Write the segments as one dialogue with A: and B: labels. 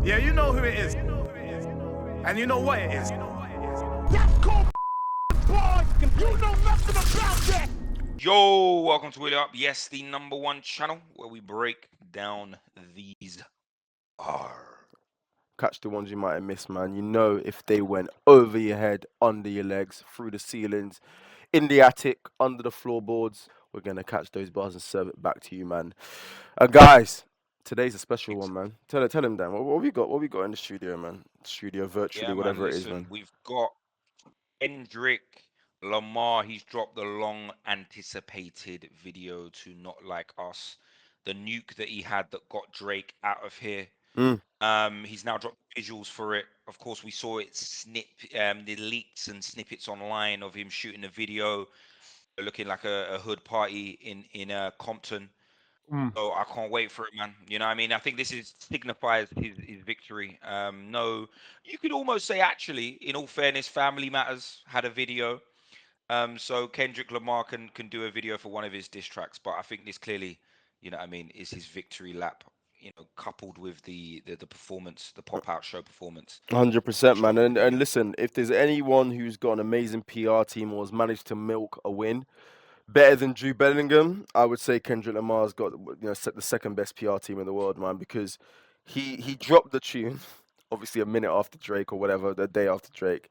A: Yeah, you know who it is. And you know what it is.
B: That's called boy. You know nothing about that.
C: Yo, welcome to Wheel It Up. Yes, the #1 channel where we break down these
D: Catch the ones you might have missed, man. You know, if they went over your head, under your legs, through the ceilings, in the attic, under the floorboards, we're gonna catch those bars and serve it back to you, man. Guys, today's a special one, man. Tell him, Dan. What we got? What we got in the studio, man? Studio, virtually,
C: Yeah, man.
D: whatever it is,
C: Listen,
D: man.
C: we've got Kendrick Lamar. He's dropped the long-anticipated video to Not Like Us, the nuke that he had that got Drake out of here. He's now dropped visuals for it. Of course, we saw it the leaks and snippets online of him shooting a video, looking like a hood party in Compton. So I can't wait for it, man. You know what I mean? I think this signifies his victory. No, you could almost say, actually, in all fairness, Family Matters had a video. So Kendrick Lamar can do a video for one of his diss tracks, but I think this clearly, you know what I mean, is his victory lap, you know, coupled with the performance, the pop-out show performance.
D: 100%, man. And listen, if there's anyone who's got an amazing PR team or has managed to milk a win better than Drew Bellingham, I would say Kendrick Lamar's got, you know, the second best PR team in the world, man, because he dropped the tune, obviously a minute after Drake or whatever, the day after Drake.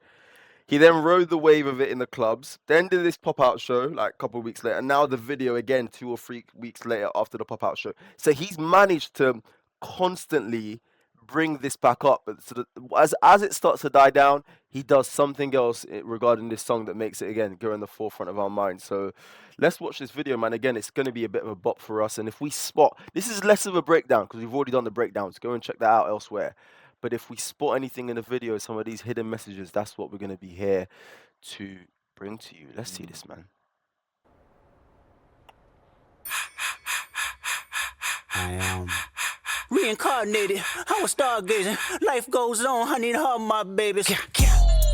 D: He then rode the wave of it in the clubs, then did this pop-out show like a couple of weeks later, and now the video again 2 or 3 weeks later after the pop-out show. So he's managed to constantly bring this back up. But so as it starts to die down, he does something else regarding this song that makes it again go in the forefront of our mind. So let's watch this video, man. Again, it's going to be a bit of a bop for us. And if we spot, this is less of a breakdown because we've already done the breakdowns. Go and check that out elsewhere. But if we spot anything in the video, some of these hidden messages, that's what we're going to be here to bring to you. Let's see this, man.
E: I am reincarnated. I was stargazing. Life goes on, honey, all my babies.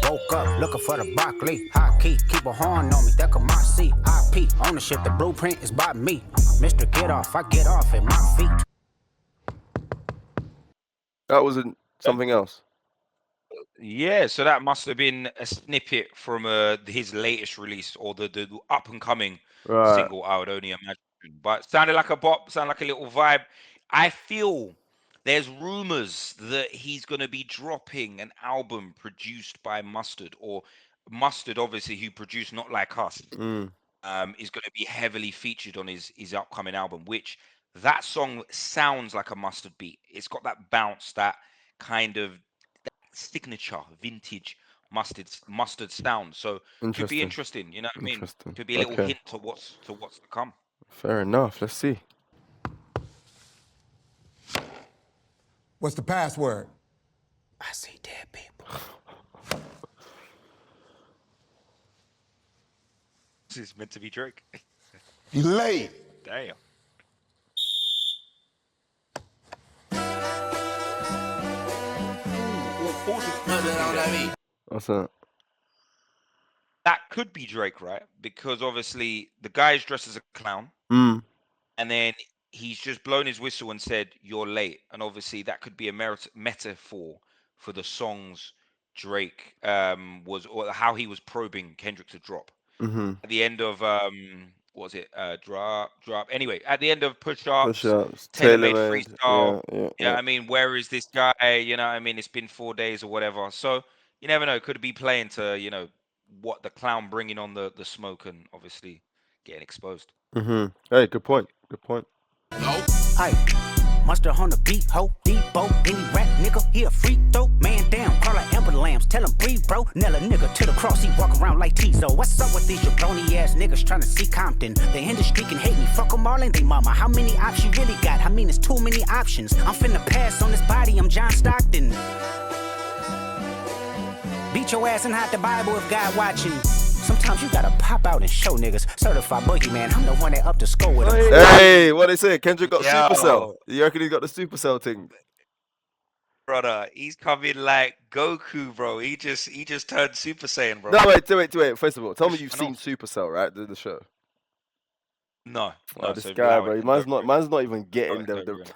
E: Woke up looking for the broccoli. High key, keep a horn on me. That could my seat. High P, ownership, the blueprint is by me. Mr. Get Off, I get off at my feet.
D: That was something else.
C: Yeah, so that must have been a snippet from his latest release or the up and coming single, I would only imagine. But sounded like a bop, sounded like a little vibe. I feel there's rumors that he's going to be dropping an album produced by Mustard, or Mustard, obviously, who produced Not Like Us, is going to be heavily featured on his upcoming album, which that song sounds like a Mustard beat. It's got that bounce, that kind of signature vintage mustard sound. So could be interesting, you know what I mean? Could be a little hint to what's to come.
D: Fair enough. Let's see.
B: What's the password?
E: I see dead people.
C: This is meant to be Drake.
B: You late.
C: Damn.
D: What's that?
C: That could be Drake, right? Because obviously the guy's dressed as a clown, and then he's just blown his whistle and said, "You're late." And obviously that could be a metaphor for the songs Drake was, or how he was probing Kendrick to drop. At the end of what was it? Drop. Anyway, at the end of Push-Ups, Tailor-Made Freestyle. Yeah, I mean, where is this guy? You know, I mean, it's been 4 days or whatever. So you never know. Could be playing to, you know, what the clown bringing on the smoke and obviously getting exposed.
D: Hey, good point. Good point.
E: Hey, Mustard on the beat, ho, Debo, any rap nigga, he a freak throw, man down, call like Amber Lambs, tell him breathe, bro, nail a nigga to the cross, he walk around like Tizo. What's up with these jabroni ass niggas trying to see Compton? The industry can hate me, fuck them all and they mama. How many options you really got? I mean, it's too many options. I'm finna pass on this body, I'm John Stockton. Beat your ass and hide the Bible if God watching. Sometimes you gotta pop out and show niggas. Certified boogeyman, I'm the one that up the score with him.
D: Hey, what they say? Kendrick got Supercell. You reckon he got the Supercell thing?
C: Brother, he's coming like Goku, bro. He just turned Super Saiyan, bro.
D: No, wait. First of all, tell me you've seen Supercell, right? The show.
C: No.
D: Oh, this guy, bro. Man's not even getting the.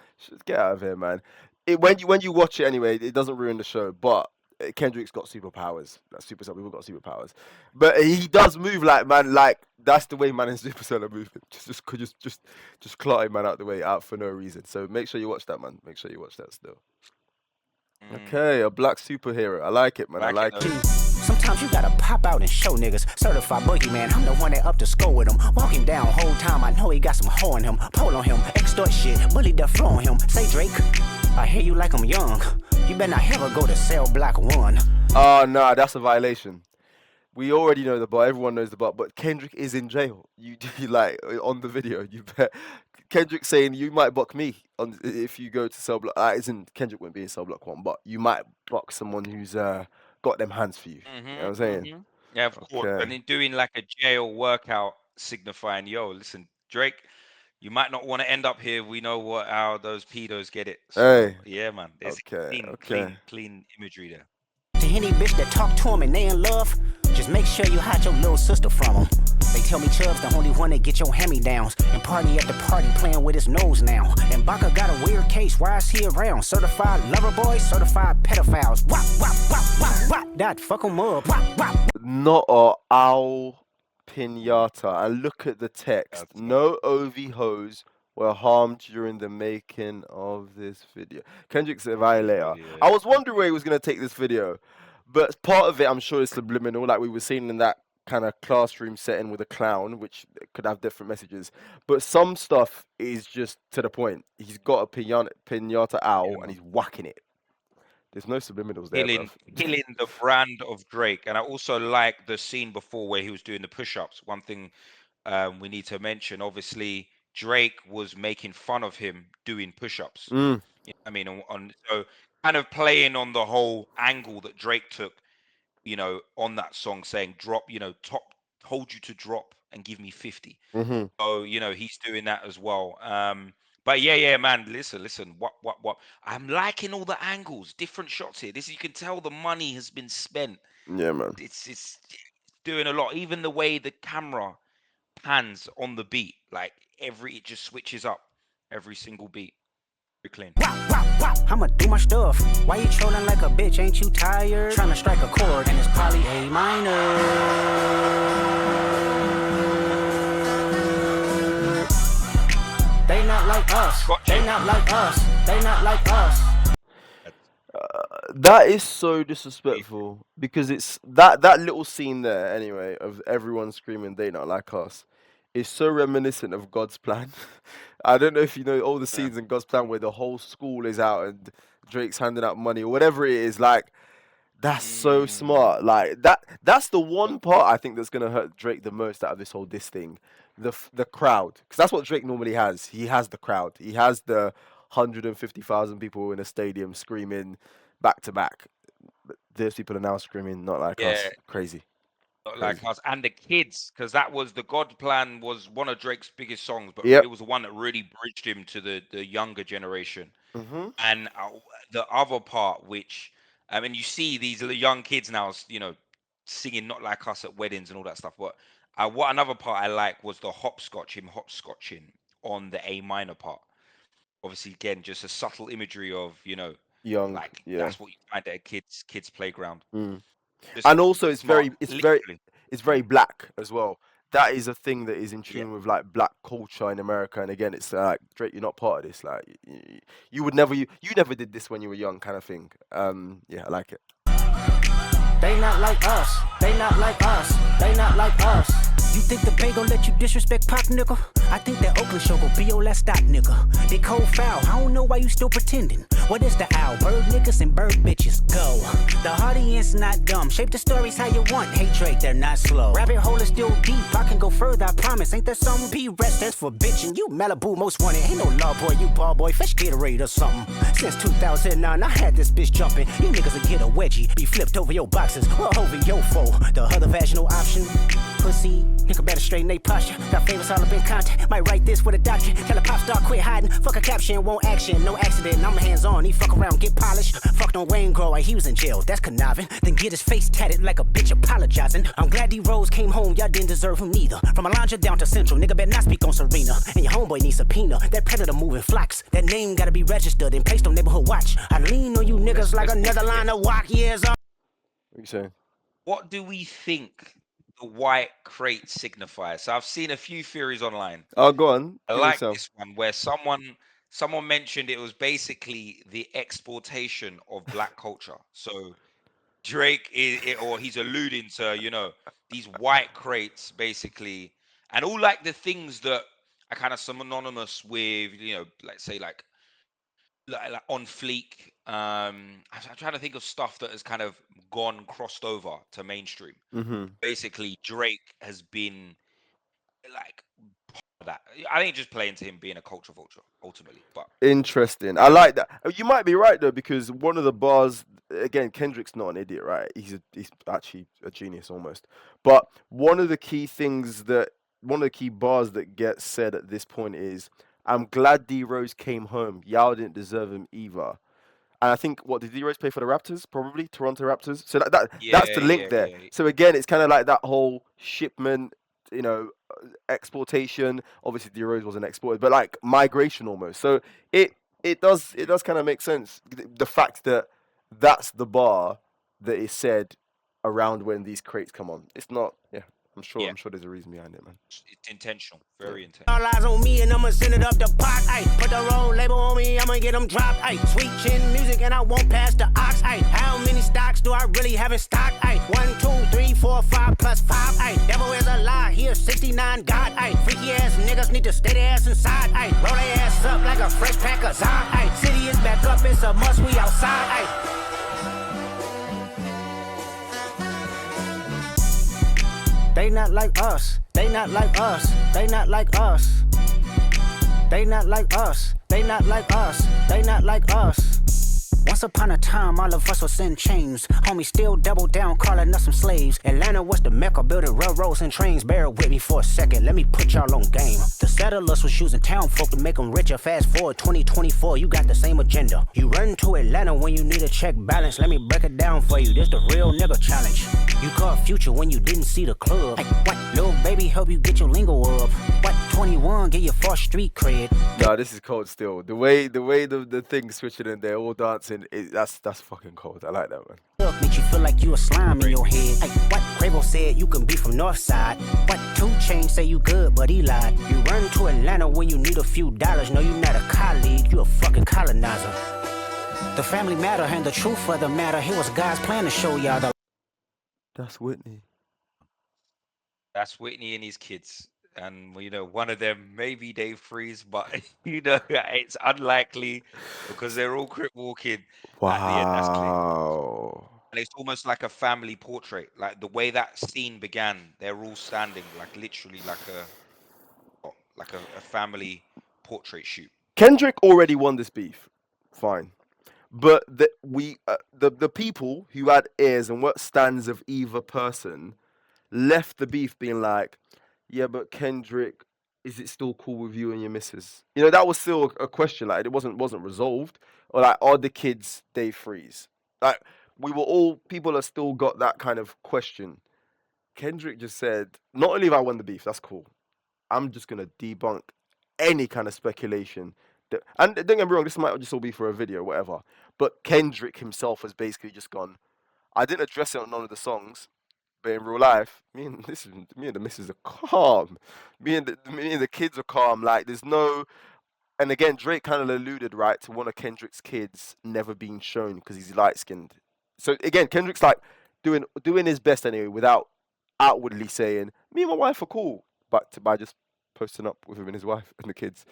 D: Get out of here, man. when you watch it anyway, it doesn't ruin the show. But Kendrick's got superpowers. Like Super Soul, we've got superpowers. But he does move like man, like that's the way man in Super Soul are moving. Just clotting man out the way out for no reason. So make sure you watch that, man. Make sure you watch that still. Okay, a black superhero. I like it, man. I like it.
E: Sometimes you gotta pop out and show niggas. Certified boogeyman, I'm the one that up to score with him. Walking down whole time, I know he got some hoe in him. Pull on him, extort shit, bully the flow on him. Say Drake, I hear you like I'm young. You better not ever go to cell block 1.
D: Oh, nah, that's a violation. We already know the bar. Everyone knows the bar. But Kendrick is in jail. You like on the video. You bet. Kendrick saying you might buck me on if you go to cell block. Isn't Kendrick wouldn't be in cell block 1, but you might buck someone who's got them hands for you. You know what I'm saying?
C: Yeah, of course.
D: Okay.
C: And in doing like a jail workout, signifying, yo, listen, Drake, you might not want to end up here. We know how those pedos get it. So,
D: Hey.
C: yeah, man. There's
D: Okay.
C: clean imagery there.
E: To any bitch that talk to him and they in love, just make sure you hide your little sister from him. They tell me Chubb's the only one that get your hand-me-downs and party at the party playing with his nose now. And Baca got a weird case, why is he around? Certified lover boys, certified pedophiles. Wop, wop, wop, wop, wop. That fuck him up. Wop, wop.
D: Not a owl pinata. And look at the text. No OV hoes were harmed during the making of this video. Kendrick's a violator. I was wondering where he was going to take this video. But part of it, I'm sure, is subliminal, like we were seeing in that kind of classroom setting with a clown, which could have different messages. But some stuff is just to the point. He's got a pinata owl and he's whacking it. There's no subliminals there,
C: Killing the brand of Drake. And I also like the scene before where he was doing the push-ups. One thing we need to mention, obviously, Drake was making fun of him doing push-ups. You know what I mean, so kind of playing on the whole angle that Drake took, you know, on that song, saying drop, you know, hold you to drop and give me 50. So, you know, he's doing that as well. But yeah, man, listen, what? I'm liking all the angles, different shots here. You can tell the money has been spent.
D: Yeah, man.
C: It's doing a lot. Even the way the camera pans on the beat, like it just switches up every single beat. Clean.
E: I'ma do my stuff. Why you trolling like a bitch? Ain't you tired? Trying to strike a chord and it's probably A minor. They not like us. They not like us. They not like us.
D: That is so disrespectful because it's that little scene there anyway of everyone screaming they not like us is so reminiscent of God's plan. I don't know if you know all the scenes in God's plan where the whole school is out and Drake's handing out money or whatever it is. Like that's so smart. Like that's the one part I think that's gonna hurt Drake the most out of this whole diss thing. The crowd, because that's what Drake normally has. He has the crowd. He has the 150,000 people in a stadium screaming back to back. Those people are now screaming not like us. Crazy.
C: Not like us. And the kids, because that was the God Plan was one of Drake's biggest songs, but it was the one that really bridged him to the younger generation. And the other part, which I mean, you see these young kids now, you know, singing Not Like Us at weddings and all that stuff. But what another part I like was the hopscotching on the A minor part. Obviously, again, just a subtle imagery of, you know,
D: young,
C: like that's what you find at a kids playground.
D: And also it's
C: smart,
D: it's very black as well. That is a thing that is in tune with like black culture in America. And again, it's like Drake, you're not part of this. Like you would never, you never did this when you were young, kind of thing. Yeah, I like it.
E: They not like us. They not like us. They not like us. You think the Bay gon' let you disrespect Pop, nigga? I think that Oakland show gon' be your last stop, nigga. They cold foul, I don't know why you still pretending. What is the owl? Bird niggas and bird bitches, go. The audience not dumb, shape the stories how you want. Hey Drake, they're not slow. Rabbit hole is still deep, I can go further, I promise. Ain't there something? P-Rest stands for bitchin'. You Malibu most wanted, ain't no law boy, you ball boy. Fresh Gatorade or something. Since 2009, I had this bitch jumping. You niggas will get a wedgie, be flipped over your boxes, or over your foe. The other vaginal option. pussy. Nigga better straighten they posture. Got favors all up in contact. Might write this with a doctor. Tell a pop star quit hiding. Fuck a caption, won't action. No accident, I'm hands on. He fuck around, get polished. Fuck no rain grow. He was in jail, that's conniving. Then get his face tatted like a bitch apologizing. I'm glad D-Rose came home, y'all didn't deserve him neither. From Alondra down to Central, nigga better not speak on Serena. And your homeboy needs subpoena. That predator moving flocks. That name gotta be registered and placed on neighborhood watch. I lean on you niggas like another line of walk years on.
D: What are you saying?
C: What do we think the white crate signifies? So I've seen a few theories online.
D: Oh, go on.
C: I
D: Give me
C: like
D: some.
C: this one where someone mentioned it was basically the exportation of black culture. So Drake or he's alluding to, you know, these white crates basically, and all like the things that are kind of synonymous with, you know, like say like on fleek. I'm trying to think of stuff that has kind of crossed over to mainstream.
D: Mm-hmm.
C: Basically, Drake has been like part of that. I think just playing to him being a culture vulture ultimately, but
D: Interesting. I like that. You might be right though, because one of the bars, again, Kendrick's not an idiot, right? He's actually a genius almost. But one of the key bars that gets said at this point is, "I'm glad D Rose came home. Y'all didn't deserve him either." And I think, what did D Rose play for the Raptors? Probably Toronto Raptors. So that's the link there.
C: Yeah.
D: So again, it's kind of like that whole shipment, you know, exportation. Obviously, D Rose wasn't exported, but like migration almost. So it does kind of make sense. The fact that that's the bar that is said around when these crates come on. It's not. Yeah, I'm sure there's a reason behind it, man.
C: It's intentional, very intentional.
E: All eyes on me and I'ma send it up the pot. Ay, put the roll label on me, I'ma get them dropped. Ay, sweet chin music and I won't pass the ox. Ay, how many stocks do I really have in stock? Ay, 1, 2, 3, 4, 5 plus 5. Ay, devil is a lie, here 69 God. Ay, freaky ass niggas need to stay their ass inside. Ay, roll their ass up like a fresh pack of Zod. Ay, city is back up, it's a must, we outside. Ay. They not like us, they not like us, they not like us. They not like us, they not like us, they not like us. Once upon a time, all of us was in chains. Homie still double down, calling us some slaves. Atlanta was the mecca, building railroads and trains. Bear with me for a second, let me put y'all on game. The settlers was using town folk to make them richer. Fast forward 2024, you got the same agenda. You run to Atlanta when you need a check balance. Let me break it down for you, this the real nigga challenge. You caught Future when you didn't see the club. Hey, what, little baby, help you get your lingo up. What, 21, get your first street cred.
D: Nah, this is cold still. The way the things switching and they're all dancing, that's fucking cold. I like that, man.
E: Look, makes you feel like you a slime in your head. Hey, what, Quavo said you can be from Northside. What, 2 Chainz say you good, but he lied. You run to Atlanta when you need a few dollars. No, you not a colleague, you a fucking colonizer. The family matter and the truth of the matter. Here was God's plan to show y'all the.
D: That's Whitney.
C: That's Whitney and his kids. And, you know, one of them maybe Dave Freeze, but, you know, it's unlikely because they're all crip walking at the end. That's clear.
D: Wow.
C: And it's almost like a family portrait. Like the way that scene began, they're all standing, like literally like a family portrait shoot.
D: Kendrick already won this beef. Fine. But the people who had ears and what stands of either person left the beef being like, yeah, but Kendrick, is it still cool with you and your missus? You know, that was still a question. Like, it wasn't resolved. Or like, are the kids Dave Freeze? Like, people have still got that kind of question. Kendrick just said, not only have I won the beef, that's cool. I'm just gonna debunk any kind of speculation. And don't get me wrong, this might just all be for a video, whatever. But Kendrick himself has basically just gone, I didn't address it on none of the songs, but in real life, me and the missus are calm. Me and the kids are calm. Like, there's no. And again, Drake kind of alluded, right, to one of Kendrick's kids never being shown because he's light skinned. So again, Kendrick's like doing his best anyway, without outwardly saying, me and my wife are cool, but by just posting up with him and his wife and the kids.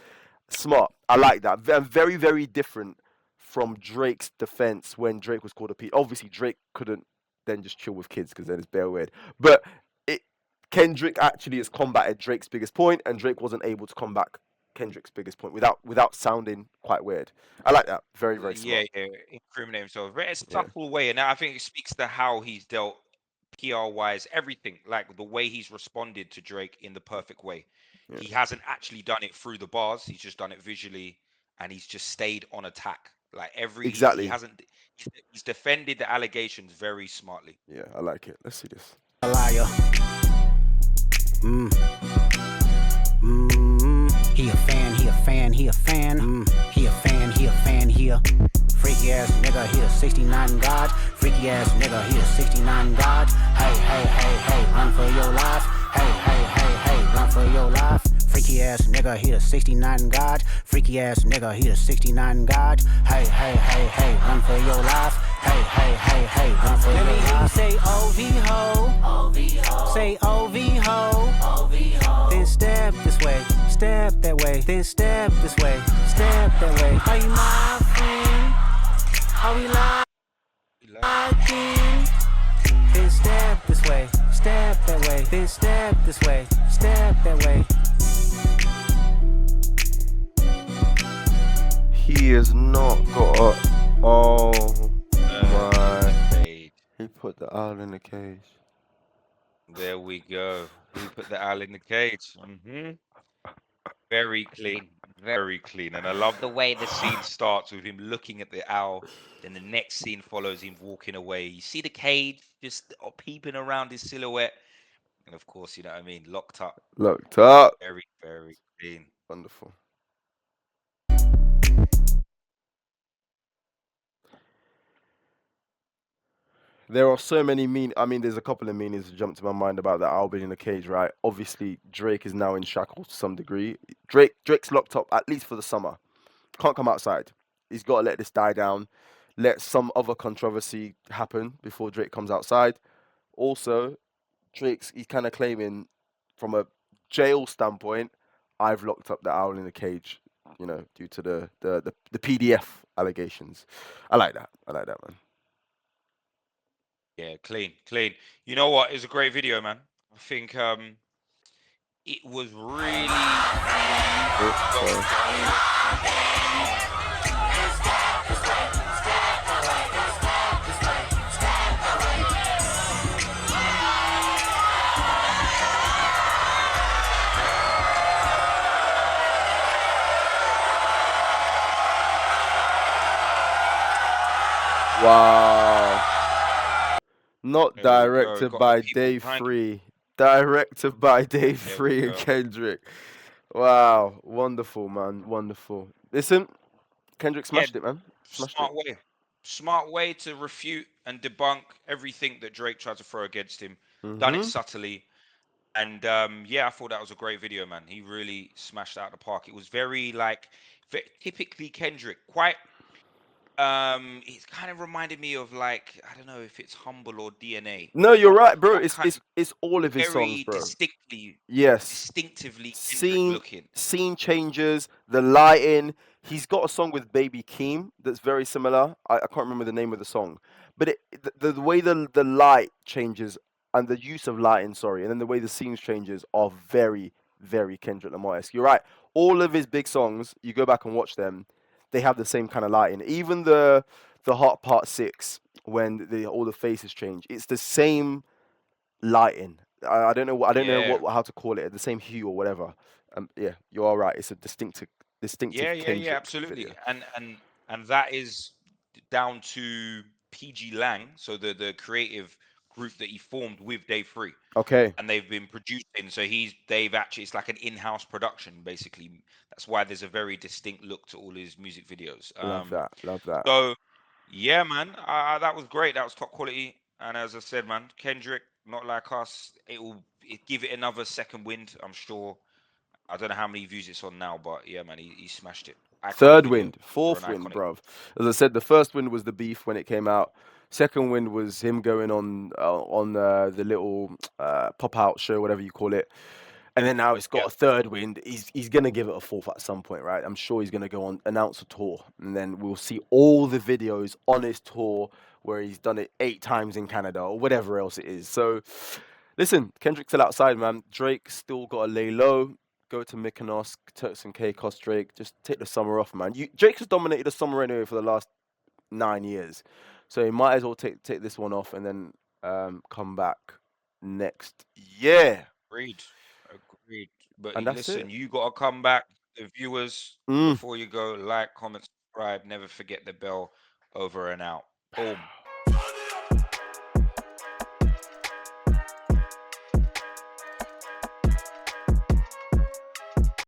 D: Smart. I like that. Very, very different from Drake's defense when Drake was called a P. Obviously, Drake couldn't then just chill with kids because then it's bare weird. But Kendrick actually has combated Drake's biggest point, and Drake wasn't able to combat Kendrick's biggest point without sounding quite weird. I like that. Very, very smart.
C: Yeah, incriminate himself. It's a subtle way, and I think it speaks to how he's dealt PR-wise, everything, like the way he's responded to Drake in the perfect way.
D: Yeah.
C: He hasn't actually done it through the bars. He's just done it visually, and he's just stayed on attack. Like he
D: Exactly.
C: hasn't. He's defended the allegations very smartly.
D: Yeah, I like it. Let's see this.
E: A liar. He a fan, he a fan, he a fan. He a fan, he a fan, he a freaky ass nigga, he a 69 God. Freaky ass nigga, he a 69 God. Hey, hey, hey, hey, run for your life. Hey, hey, hey, hey, run for your life. Freaky ass nigga, he a 69 God. Freaky ass nigga, he a 69 God. Hey, hey, hey, hey, run for your life. Hey, hey, hey, hey, run for your life. Let me hear you say OV ho. Say OV ho. Then step this way, step that way. Then step this way, step that way. Are you my friend? Are we lying? Then step this way, step that way. Then step this way, step that way.
D: He has not got a. Oh my!
C: Cage.
D: He put the owl in the cage.
C: There we go. He put the owl in the cage. Very clean, very clean. And I love the way the scene starts with him looking at the owl. Then the next scene follows him walking away. You see the cage just peeping around his silhouette. And of course, you know what I mean, locked up.
D: Looked up.
C: Very, very clean.
D: Wonderful. There are so many there's a couple of meanings that jump to my mind about that owl being in the cage, right? Obviously, Drake is now in shackles to some degree. Drake's locked up at least for the summer. Can't come outside. He's got to let this die down. Let some other controversy happen before Drake comes outside. Also, he's kind of claiming, from a jail standpoint, I've locked up the owl in the cage, due to the PDF allegations. I like that. Man.
C: Yeah, clean, clean. You know what? It was a great video, man. I think it was really
D: Wow. Not
C: There we go.
D: directed
C: Got
D: by
C: the people
D: Day
C: behind.
D: 3. Directed by Day
C: There we
D: 3 and
C: go.
D: Kendrick. Wow. Wonderful, man. Wonderful. Listen, Kendrick smashed it, man. Smashed
C: Smart
D: it.
C: way. Smart way to refute and debunk everything that Drake tried to throw against him. Done it subtly. And yeah, I thought that was a great video, man. He really smashed it out of the park. It was very typically Kendrick, quite it kind of reminded me of, like, I don't know if it's Humble or DNA.
D: No, you're right, bro.
C: But kind of
D: It's all of his songs,
C: very
D: bro.
C: distinctively
D: Yes.
C: Kendrick looking.
D: Scene changes, the lighting. He's got a song with Baby Keem that's very similar. I can't remember the name of the song, but the way the light changes and the use of lighting, and then the way the scenes changes are very, very Kendrick Lamar-esque. You're right. All of his big songs, you go back and watch them, they have the same kind of lighting. Even the Hot Part 6, when all the faces change, it's the same lighting. I don't know. I don't know how to call it. The same hue or whatever. Yeah, you are right. It's a distinctive Kendrick
C: Absolutely.
D: video.
C: And that is down to PG Lang, so the creative group that he formed with Day 3.
D: Okay.
C: And they've been producing, so they've actually, it's like an in-house production, basically. That's why there's a very distinct look to all his music videos.
D: Love that.
C: So yeah, man, that was great. That was top quality. And as I said, man, Kendrick, not like us, it give it another second wind, I'm sure. I don't know how many views it's on now, but yeah, man, he smashed it. Iconic
D: Third
C: video
D: wind,
C: for an
D: fourth wind,
C: iconic-
D: bruv. As I said, the first wind was the beef when it came out. Second wind was him going on the little pop-out show, whatever you call it. And then now it's got a third wind. He's gonna give it a fourth at some point, right? I'm sure he's gonna go on, announce a tour, and then we'll see all the videos on his tour where he's done it 8 times in Canada or whatever else it is. So, listen, Kendrick's still outside, man. Drake still gotta lay low. Go to Mykonos, Turks and Caicos, Drake. Just take the summer off, man. Drake has dominated the summer anyway for the last 9 years, so he might as well take this one off and then come back next year.
C: Agreed. Agreed. But
D: And that's
C: listen,
D: it.
C: you got to come back. The viewers,
D: Mm.
C: before you go, like, comment, subscribe. Never forget the bell. Over and out. Boom.